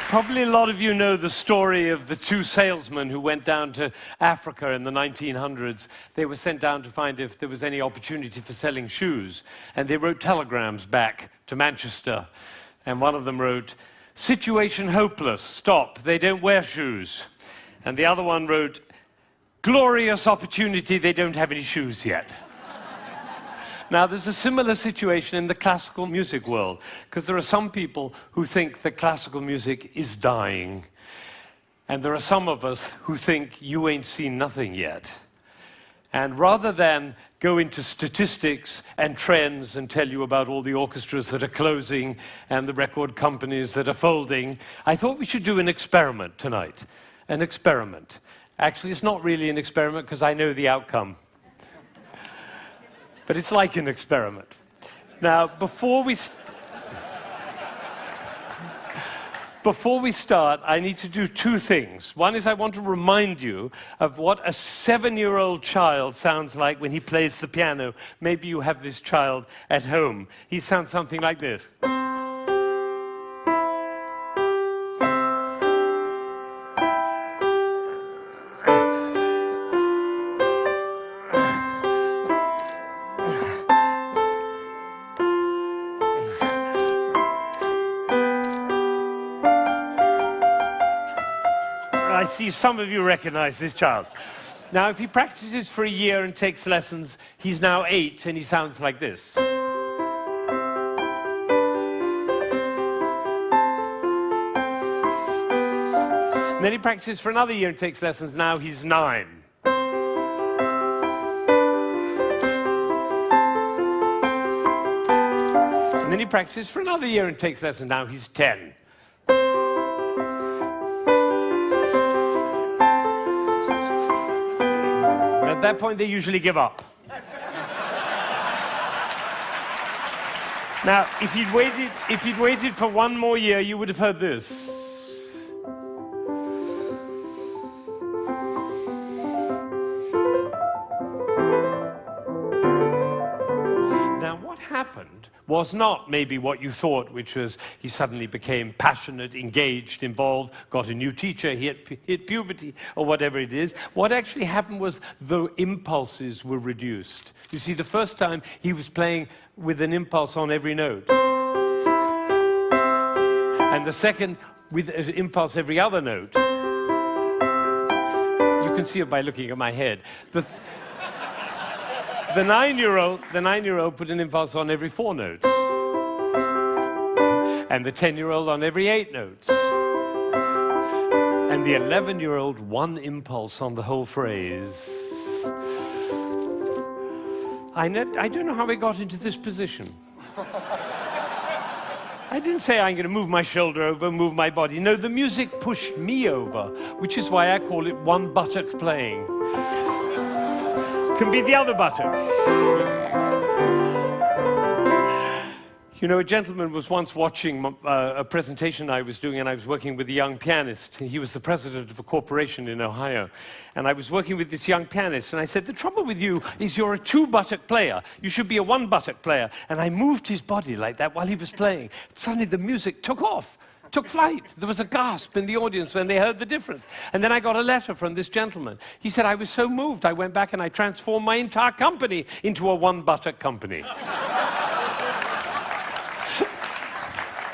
Probably a lot of you know the story of the two salesmen who went down to Africa in the 1900s. They were sent down to find if there was any opportunity for selling shoes. And they wrote telegrams back to Manchester. And one of them wrote, "Situation hopeless, stop, they don't wear shoes." And the other one wrote, "Glorious opportunity, they don't have any shoes yet." Now, there's a similar situation in the classical music world, because there are some people who think that classical music is dying, and there are some of us who think you ain't seen nothing yet. And rather than go into statistics and trends and tell you about all the orchestras that are closing and the record companies that are folding, I thought we should do an experiment tonight. An experiment. Actually, it's not really an experiment, because I know the outcome. But it's like an experiment. Now, before we start, I need to do two things. One is I want to remind you of what a 7-year-old child sounds like when he plays the piano. Maybe you have this child at home. He sounds something like this. I see some of you recognize this child. Now, if he practices for a year and takes lessons, he's now 8 and he sounds like this. And then he practices for another year and takes lessons, now he's 9. And then he practices for another year and takes lessons, now he's 10. At that point, they usually give up. Now, if you'd waited for one more year, you would have heard this. Now, what happened was not maybe what you thought, which was he suddenly became passionate, engaged, involved, got a new teacher, he hit puberty, or whatever it is. What actually happened was the impulses were reduced. You see, the first time he was playing with an impulse on every note. And the second, with an impulse every other note. You can see it by looking at my head. The 9-year-old put an impulse on every 4 notes. And the 10-year-old on every 8 notes. And the 11-year-old, one impulse on the whole phrase. I don't know how I got into this position. I didn't say I'm going to move my shoulder over, move my body. No, the music pushed me over, which is why I call it one buttock playing. Can be the other buttock. You know, a gentleman was once watching a presentation I was doing, and I was working with a young pianist. He was the president of a corporation in Ohio. And I was working with this young pianist, and I said, the trouble with you is you're a 2-buttock player. You should be a 1-buttock player. And I moved his body like that while he was playing. Suddenly the music took off. Took flight. There was a gasp in the audience when they heard the difference. And then I got a letter from this gentleman. He said, I was so moved, I went back and I transformed my entire company into a 1-buttock company.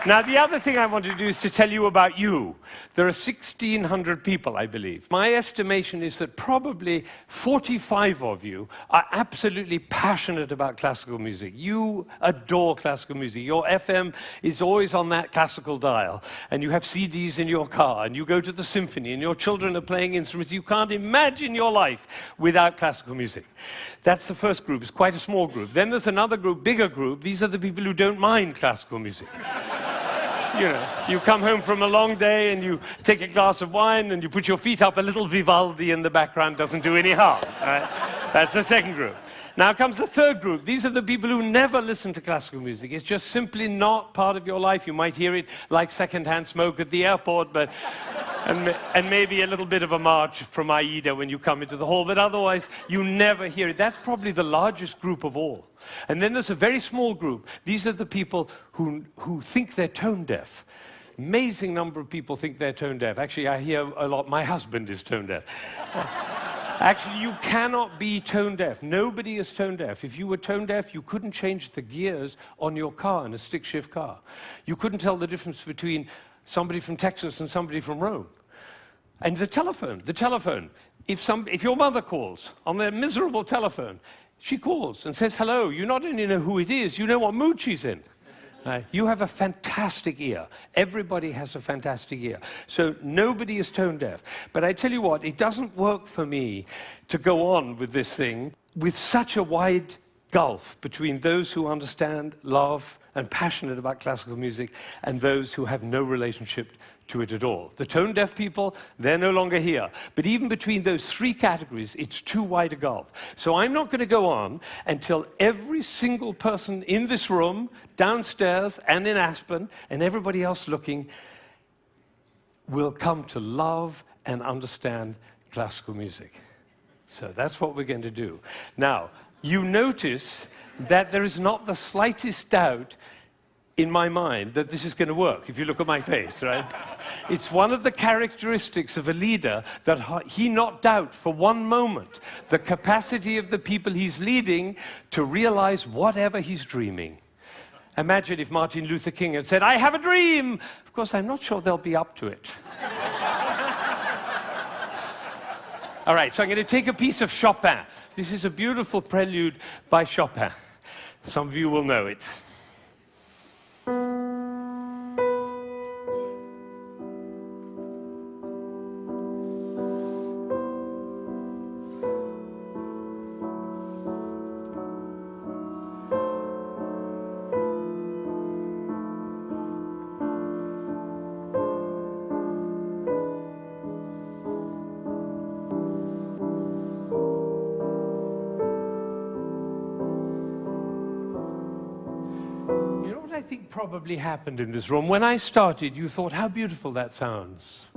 Now, the other thing I want to do is to tell you about you. There are 1,600 people, I believe. My estimation is that probably 45 of you are absolutely passionate about classical music. You adore classical music. Your FM is always on that classical dial, and you have CDs in your car, and you go to the symphony, and your children are playing instruments. You can't imagine your life without classical music. That's the first group. It's quite a small group. Then there's another group, bigger group. These are the people who don't mind classical music. You know, you come home from a long day and you take a glass of wine and you put your feet up, a little Vivaldi in the background doesn't do any harm. Right? That's the second group. Now comes the third group. These are the people who never listen to classical music. It's just simply not part of your life. You might hear it like secondhand smoke at the airport, but and maybe a little bit of a march from Aida when you come into the hall, but otherwise you never hear it. That's probably the largest group of all. And then there's a very small group. These are the people who think they're tone deaf. Amazing number of people think they're tone deaf. Actually, I hear a lot, my husband is tone deaf. Actually, you cannot be tone deaf. Nobody is tone deaf. If you were tone deaf, you couldn't change the gears on your car, in a stick-shift car. You couldn't tell the difference between somebody from Texas and somebody from Rome. And the telephone. If your mother calls on their miserable telephone, she calls and says hello. You not only know who it is, you know what mood she's in. You have a fantastic ear. Everybody has a fantastic ear. So nobody is tone deaf. But I tell you what, it doesn't work for me to go on with this thing with such a wide gulf between those who understand, love, and passionate about classical music and those who have no relationship to it at all. The tone-deaf people, they're no longer here. But even between those three categories, it's too wide a gulf. So I'm not going to go on until every single person in this room, downstairs and in Aspen, and everybody else looking, will come to love and understand classical music. So that's what we're going to do. Now, you notice that there is not the slightest doubt in my mind that this is going to work, if you look at my face, right? It's one of the characteristics of a leader that he not doubt for one moment the capacity of the people he's leading to realize whatever he's dreaming. Imagine if Martin Luther King had said, "I have a dream!" Of course, I'm not sure they'll be up to it. All right, so I'm going to take a piece of Chopin. This is a beautiful prelude by Chopin. Some of you will know it. I think probably happened in this room. When I started, you thought, how beautiful that sounds.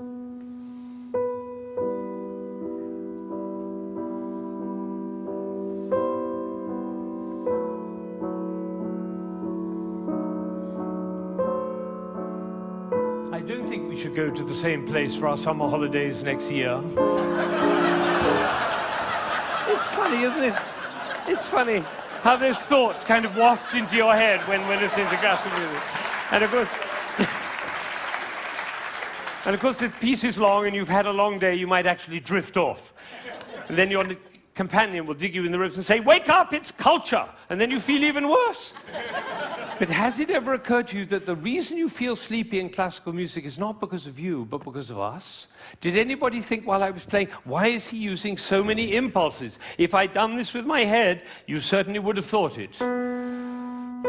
I don't think we should go to the same place for our summer holidays next year. It's funny, isn't it? It's funny how those thoughts kind of waft into your head when we're listening to classical music. And of course, if the piece is long and you've had a long day, you might actually drift off. And then your companion will dig you in the ribs and say, "Wake up, it's culture!" And then you feel even worse. But has it ever occurred to you that the reason you feel sleepy in classical music is not because of you, but because of us? Did anybody think while I was playing, why is he using so many impulses? If I'd done this with my head, you certainly would have thought it. And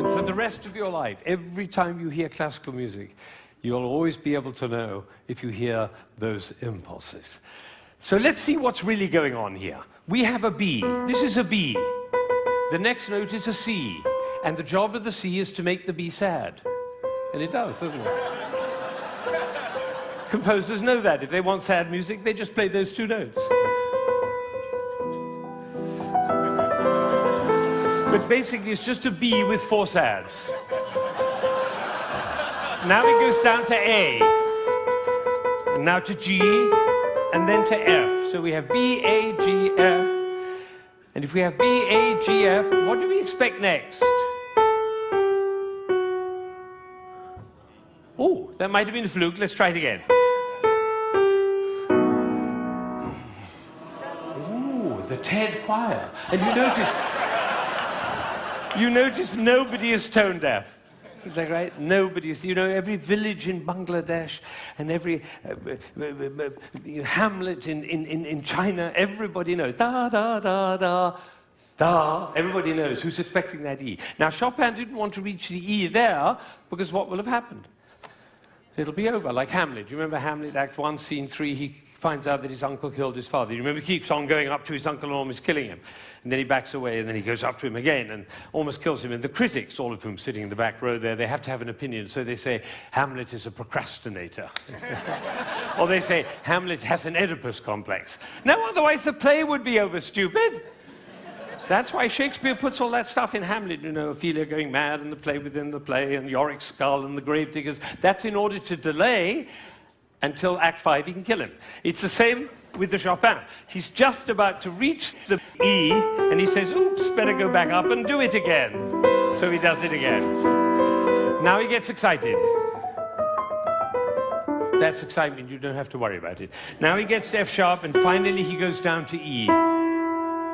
for the rest of your life, every time you hear classical music, you'll always be able to know if you hear those impulses. So let's see what's really going on here. We have a B. This is a B. The next note is a C. And the job of the C is to make the B sad. And it does, doesn't it? Composers know that. If they want sad music, they just play those two notes. But basically, it's just a B with four sads. Now it goes down to A. And now to G. And then to F. So we have B, A, G, F. And if we have B, A, G, F, what do we expect next? Oh, that might have been a fluke. Let's try it again. Ooh, the TED choir. And you notice nobody is tone deaf. Is that right? Nobody's, you know, every village in Bangladesh and every hamlet in China, everybody knows. Da, da, da, da, da. Everybody knows who's expecting that E. Now, Chopin didn't want to reach the E there because what will have happened? It'll be over, like Hamlet. Do you remember Hamlet, Act 1, Scene 3? He finds out that his uncle killed his father. You remember he keeps on going up to his uncle and almost killing him. And then he backs away, and then he goes up to him again and almost kills him. And the critics, all of whom sitting in the back row there, they have to have an opinion. So they say, Hamlet is a procrastinator. Or they say, Hamlet has an Oedipus complex. No, otherwise the play would be over, stupid. That's why Shakespeare puts all that stuff in Hamlet, you know, Ophelia going mad and the play within the play and Yorick's skull and the gravediggers. That's in order to delay until Act 5 he can kill him. It's the same with the Chopin. He's just about to reach the E and he says, oops, better go back up and do it again. So he does it again. Now he gets excited. That's excitement, you don't have to worry about it. Now he gets to F sharp and finally he goes down to E.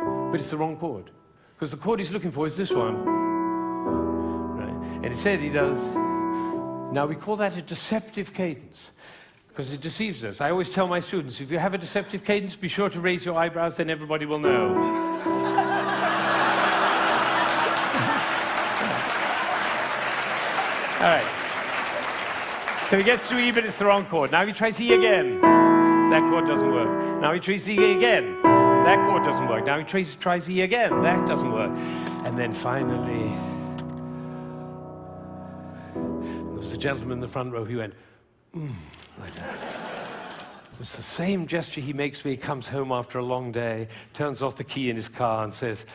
But it's the wrong chord, because the chord he's looking for is this one. Right? And instead he does. Now we call that a deceptive cadence, because it deceives us. I always tell my students, if you have a deceptive cadence, be sure to raise your eyebrows, then everybody will know. All right. So he gets to E, but it's the wrong chord. Now he tries E again. That chord doesn't work. Now he tries E again. That chord doesn't work. Now he tries E again. That doesn't work. And then finally, there was a gentleman in the front row who went, like that. It was the same gesture he makes when he comes home after a long day, turns off the key in his car and says,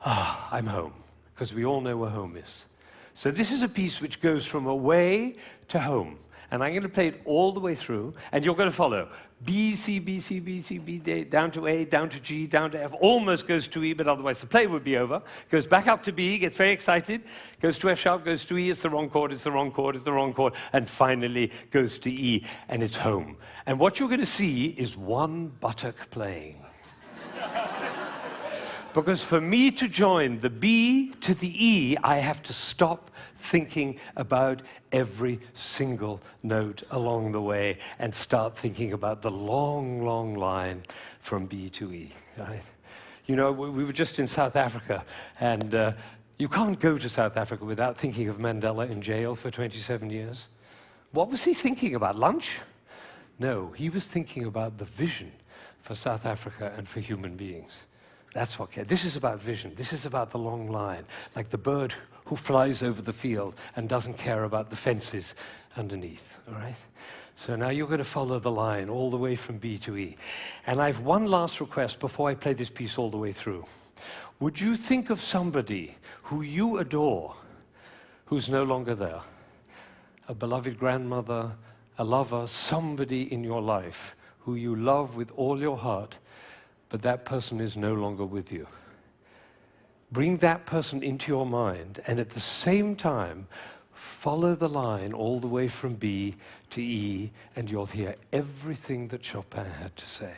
I'm home. Because we all know where home is. So this is a piece which goes from away to home. And I'm going to play it all the way through, and you're going to follow. B, C, B, C, B, C, B, D, down to A, down to G, down to F, almost goes to E, but otherwise the play would be over. Goes back up to B, gets very excited, goes to F sharp, goes to E, it's the wrong chord, it's the wrong chord, it's the wrong chord, and finally goes to E, and it's home. And what you're going to see is one buttock playing. Because for me to join the B to the E, I have to stop thinking about every single note along the way and start thinking about the long, long line from B to E. Right? You know, we were just in South Africa, and you can't go to South Africa without thinking of Mandela in jail for 27 years. What was he thinking about? Lunch? No, he was thinking about the vision for South Africa and for human beings. That's what cares. This is about vision. This is about the long line, like the bird who flies over the field and doesn't care about the fences underneath, all right? So now you're going to follow the line all the way from B to E. And I have one last request before I play this piece all the way through. Would you think of somebody who you adore who's no longer there? A beloved grandmother, a lover, somebody in your life who you love with all your heart, but that person is no longer with you. Bring that person into your mind, and at the same time, follow the line all the way from B to E, and you'll hear everything that Chopin had to say.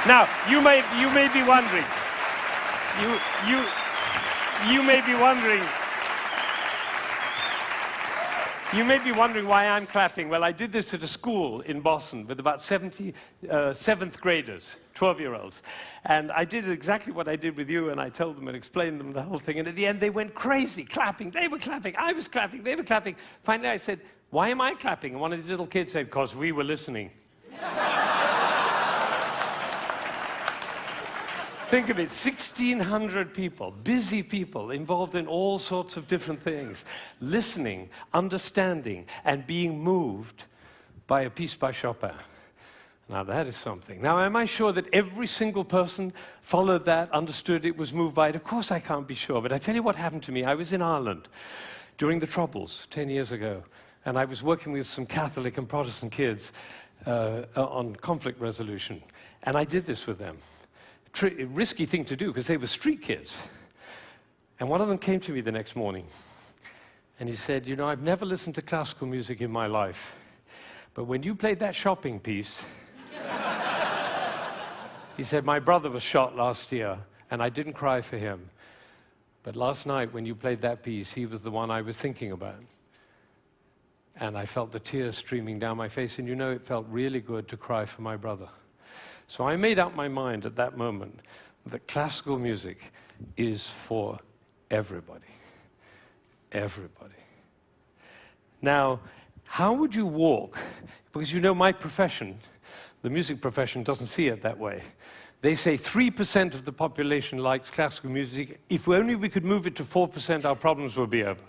Now, you may be wondering, you may be wondering, why I'm clapping. Well, I did this at a school in Boston with about 70 seventh graders, 12-year-olds. And I did exactly what I did with you, and I told them and explained them the whole thing. And at the end, they went crazy, clapping. They were clapping, I was clapping, they were clapping. Finally, I said, why am I clapping? And one of these little kids said, because we were listening. Think of it, 1,600 people, busy people, involved in all sorts of different things, listening, understanding, and being moved by a piece by Chopin. Now, that is something. Now, am I sure that every single person followed that, understood it, was moved by it? Of course I can't be sure, but I tell you what happened to me. I was in Ireland during the Troubles 10 years ago, and I was working with some Catholic and Protestant kids on conflict resolution, and I did this with them. Risky thing to do, because they were street kids. And one of them came to me the next morning, and he said, you know, I've never listened to classical music in my life, but when you played that shopping piece, he said, my brother was shot last year, and I didn't cry for him. But last night, when you played that piece, he was the one I was thinking about. And I felt the tears streaming down my face, and you know, it felt really good to cry for my brother. So I made up my mind at that moment that classical music is for everybody. Everybody. Now, how would you walk? Because you know my profession, the music profession, doesn't see it that way. They say 3% of the population likes classical music. If only we could move it to 4%, our problems would be over.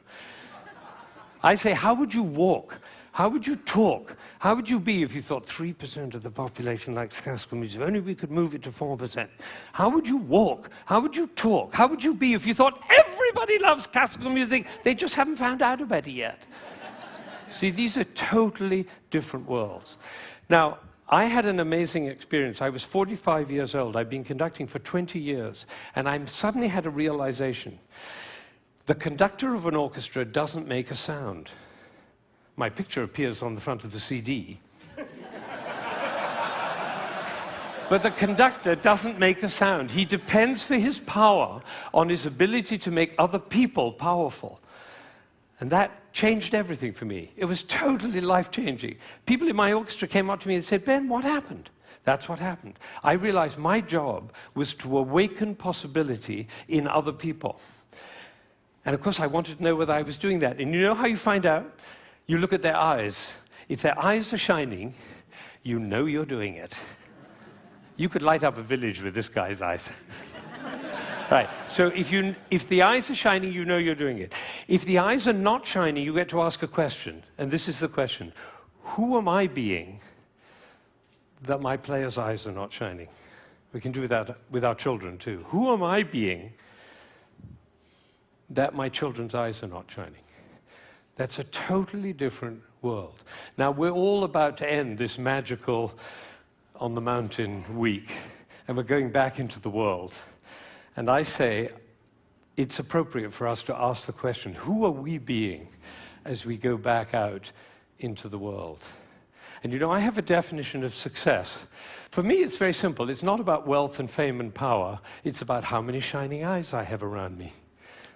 I say, how would you walk? How would you talk? How would you be if you thought 3% of the population likes classical music? If only we could move it to 4%. How would you walk? How would you talk? How would you be if you thought everybody loves classical music? They just haven't found out about it yet. See, these are totally different worlds. Now, I had an amazing experience. I was 45 years old. I'd been conducting for 20 years, and I suddenly had a realization. The conductor of an orchestra doesn't make a sound. My picture appears on the front of the CD. But the conductor doesn't make a sound. He depends for his power on his ability to make other people powerful. And that changed everything for me. It was totally life-changing. People in my orchestra came up to me and said, Ben, what happened? That's what happened. I realized my job was to awaken possibility in other people. And of course, I wanted to know whether I was doing that. And you know how you find out? You look at their eyes. If their eyes are shining, you know you're doing it. You could light up a village with this guy's eyes. Right, so if the eyes are shining, you know you're doing it. If the eyes are not shining, you get to ask a question. And this is the question. Who am I being that my player's eyes are not shining? We can do that with our children too. Who am I being that my children's eyes are not shining? That's a totally different world. Now, we're all about to end this magical on the mountain week, and we're going back into the world. And I say it's appropriate for us to ask the question, who are we being as we go back out into the world? And you know, I have a definition of success. For me, it's very simple. It's not about wealth and fame and power. It's about how many shining eyes I have around me.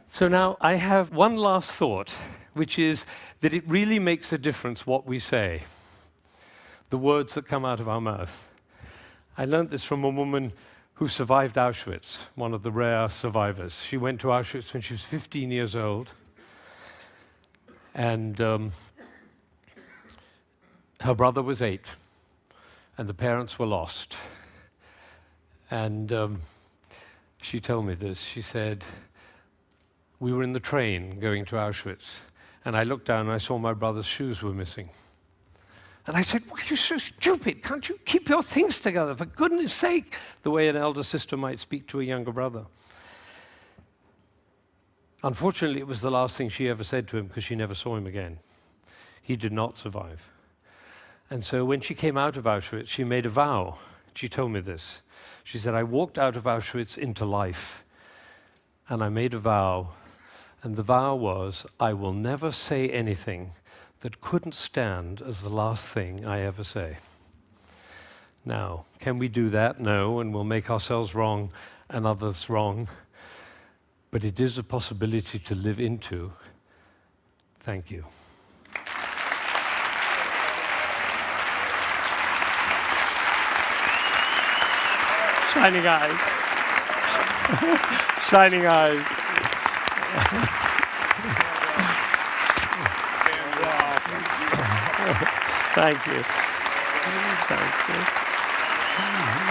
So now I have one last thought, which is that it really makes a difference what we say, the words that come out of our mouth. I learned this from a woman who survived Auschwitz, one of the rare survivors. She went to Auschwitz when she was 15 years old, and her brother was 8, and the parents were lost. And she told me this. She said, we were in the train going to Auschwitz, and I looked down and I saw my brother's shoes were missing. And I said, why are you so stupid? Can't you keep your things together, for goodness sake? The way an elder sister might speak to a younger brother. Unfortunately, it was the last thing she ever said to him, because she never saw him again. He did not survive. And so when she came out of Auschwitz, she made a vow. She told me this. She said, I walked out of Auschwitz into life, and I made a vow. And the vow was, I will never say anything that couldn't stand as the last thing I ever say. Now, can we do that? No, and we'll make ourselves wrong and others wrong. But it is a possibility to live into. Thank you. Shining eyes. Shining eyes. Thank you. Thank you.